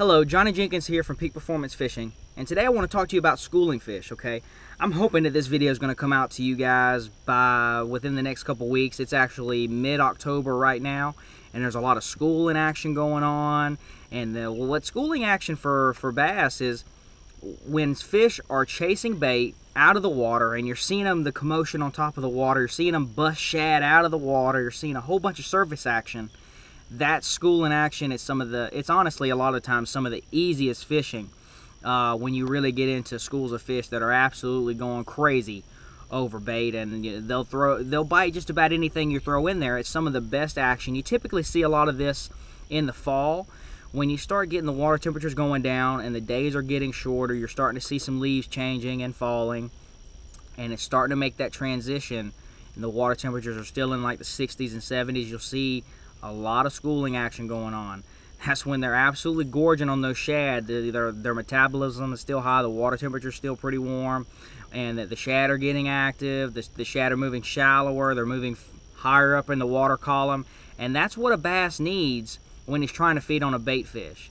Hello, Johnny Jenkins here from Peak Performance Fishing, and today I want to talk to you about schooling fish, okay? I'm hoping that this video is going to come out to you guys within the next couple weeks. It's actually mid-October right now, and there's a lot of schooling action going on. And what schooling action for bass is when fish are chasing bait out of the water and you're seeing them, the commotion on top of the water, you're seeing them bust shad out of the water, you're seeing a whole bunch of surface action. That schooling action is it's honestly a lot of times some of the easiest fishing when you really get into schools of fish that are absolutely going crazy over bait, and they'll bite just about anything you throw in there. It's some of the best action. You typically see a lot of this in the fall when you start getting the water temperatures going down and the days are getting shorter. You're starting to see some leaves changing and falling, and it's starting to make that transition, and the water temperatures are still in like the 60s and 70s. You'll see a lot of schooling action going on. That's when they're absolutely gorging on those shad. Their metabolism is still high, the water temperature is still pretty warm, and that the shad are getting active, the shad are moving shallower, they're moving higher up in the water column, and that's what a bass needs when he's trying to feed on a bait fish.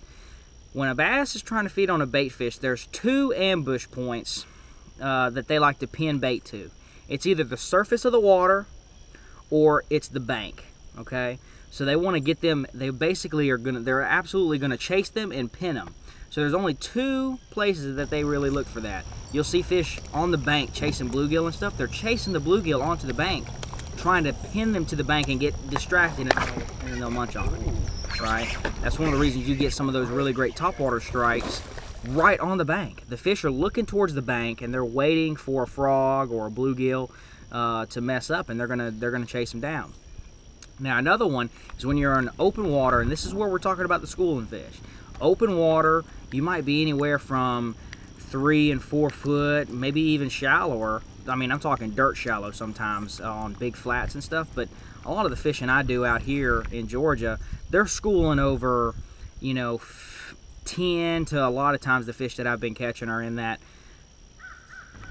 When a bass is trying to feed on a bait fish, there's two ambush points that they like to pin bait to. It's either the surface of the water or it's the bank, okay? So they want to get them, they're absolutely gonna chase them and pin them. So there's only two places that they really look for that. You'll see fish on the bank chasing bluegill and stuff. They're chasing the bluegill onto the bank, trying to pin them to the bank and get distracted, and then they'll munch on it, right? That's one of the reasons you get some of those really great topwater strikes right on the bank. The fish are looking towards the bank and they're waiting for a frog or a bluegill to mess up, and they're gonna chase them down. Now another one is when you're in open water, and this is where we're talking about the schooling fish. Open water, you might be anywhere from 3 and 4 foot, maybe even shallower. I mean, I'm talking dirt shallow sometimes on big flats and stuff, but a lot of the fishing I do out here in Georgia, they're schooling over, 10 to, a lot of times the fish that I've been catching are in that,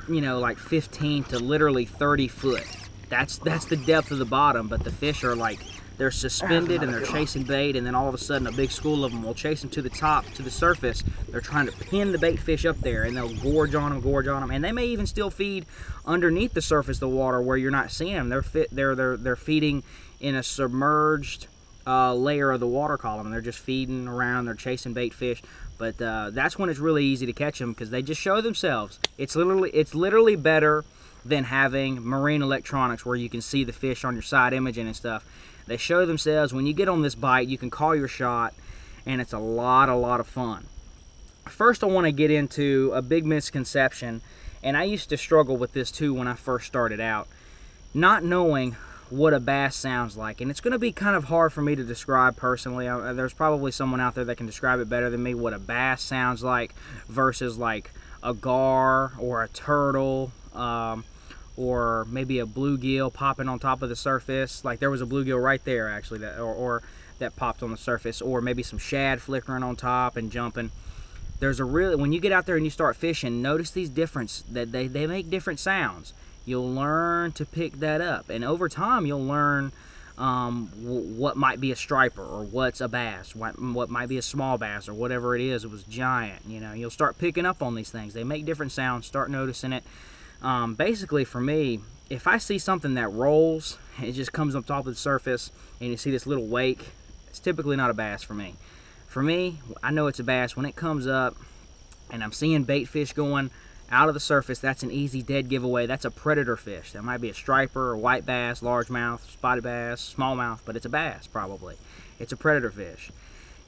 like 15 to literally 30 foot. That's the depth of the bottom, but the fish are like, they're suspended and they're chasing bait, and then all of a sudden a big school of them will chase them to the top, to the surface. They're trying to pin the bait fish up there, and they'll gorge on them, and they may even still feed underneath the surface of the water where you're not seeing them. They're feeding in a submerged layer of the water column. They're just feeding around, they're chasing bait fish, but that's when it's really easy to catch them because they just show themselves. It's literally better than having marine electronics where you can see the fish on your side imaging and stuff. They show themselves. When you get on this bite, you can call your shot, and it's a lot of fun. First, I want to get into a big misconception, and I used to struggle with this too when I first started out, not knowing what a bass sounds like. And it's going to be kind of hard for me to describe personally. There's probably someone out there that can describe it better than me, what a bass sounds like versus like a gar or a turtle, or maybe a bluegill popping on top of the surface. Like there was a bluegill right there actually that popped on the surface, or maybe some shad flickering on top and jumping. When you get out there and you start fishing, notice these differences, that they make different sounds. You'll learn to pick that up, and over time you'll learn what might be a striper, or what's a bass, what might be a small bass, or whatever it is. It was giant. You'll start picking up on these things. They make different sounds. Start noticing it. Basically for me, if I see something that rolls, it just comes up top of the surface and you see this little wake, it's typically not a bass for me. For me, I know it's a bass when it comes up and I'm seeing bait fish going out of the surface. That's an easy dead giveaway. That's a predator fish. That might be a striper, or white bass, largemouth, spotted bass, smallmouth, but it's a bass probably. It's a predator fish.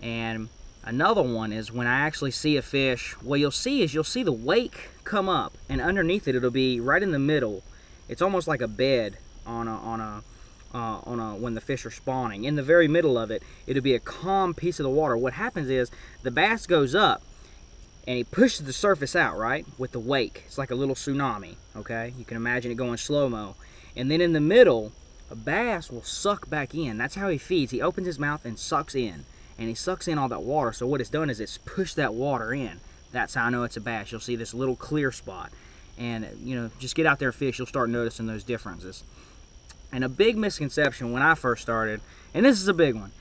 And another one is when I actually see a fish, what you'll see the wake come up, and underneath it, it'll be right in the middle. It's almost like a bed when the fish are spawning. In the very middle of it, it'll be a calm piece of the water. What happens is the bass goes up and he pushes the surface out, right, with the wake. It's like a little tsunami, okay? You can imagine it going slow-mo. And then in the middle, a bass will suck back in. That's how he feeds. He opens his mouth and sucks in. And he sucks in all that water. So what it's done is it's pushed that water in. That's how I know it's a bass. You'll see this little clear spot. And, just get out there and fish. You'll start noticing those differences. And a big misconception when I first started, and this is a big one,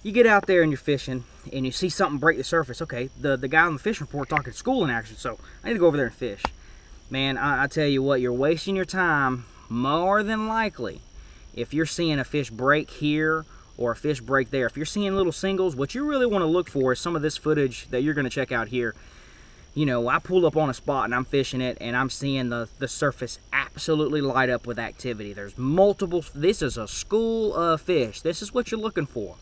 You get out there and you're fishing and you see something break the surface. Okay, the guy on the fishing report talking schooling action, so I need to go over there and fish. Man, I tell you what, you're wasting your time more than likely if you're seeing a fish break here or a fish break there. If you're seeing little singles, what you really want to look for is some of this footage that you're going to check out here. You know, I pull up on a spot and I'm fishing it and I'm seeing the surface absolutely light up with activity. There's multiple, this is a school of fish. This is what you're looking for.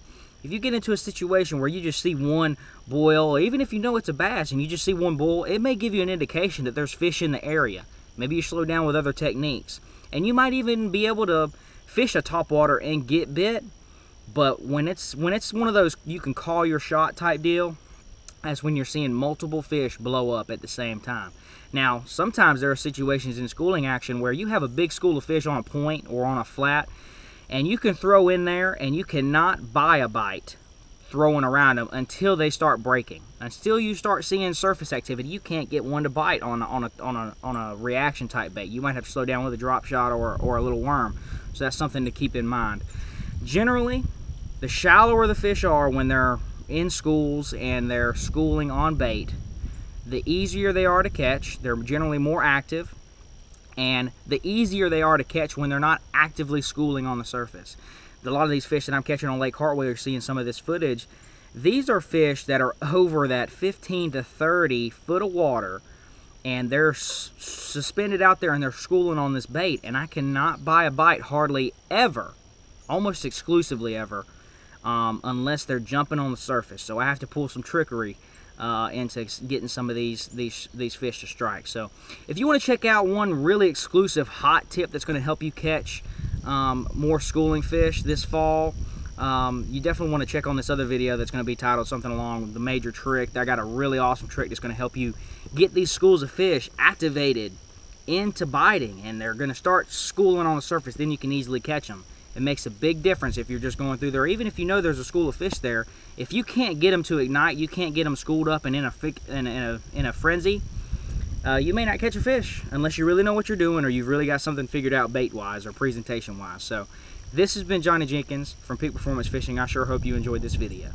If you get into a situation where you just see one boil, or even if you know it's a bass and you just see one boil, it may give you an indication that there's fish in the area. Maybe you slow down with other techniques. And you might even be able to fish a topwater and get bit, but when it's one of those you can call your shot type deal, that's when you're seeing multiple fish blow up at the same time. Now, sometimes there are situations in schooling action where you have a big school of fish on a point or on a flat, and you can throw in there and you cannot buy a bite throwing around them until they start breaking. Until you start seeing surface activity, you can't get one to bite on a reaction type bait. You might have to slow down with a drop shot or a little worm. So that's something to keep in mind. Generally, the shallower the fish are when they're in schools and they're schooling on bait, the easier they are to catch. They're generally more active, and the easier they are to catch when they're not actively schooling on the surface. A lot of these fish that I'm catching on Lake Hartwell, you're seeing some of this footage. These are fish that are over that 15 to 30 foot of water, and they're suspended out there and they're schooling on this bait, and I cannot buy a bite hardly ever, almost exclusively ever, unless they're jumping on the surface. So I have to pull some trickery into getting some of these fish to strike. So if you want to check out one really exclusive hot tip that's going to help you catch more schooling fish this fall, you definitely want to check on this other video that's going to be titled something along the major trick. I got a really awesome trick that's going to help you get these schools of fish activated into biting, and they're going to start schooling on the surface. Then you can easily catch them. It makes a big difference if you're just going through there. Even if you know there's a school of fish there, if you can't get them to ignite, you can't get them schooled up and in a frenzy, you may not catch a fish unless you really know what you're doing or you've really got something figured out bait-wise or presentation-wise. So this has been Johnny Jenkins from Peak Performance Fishing. I sure hope you enjoyed this video.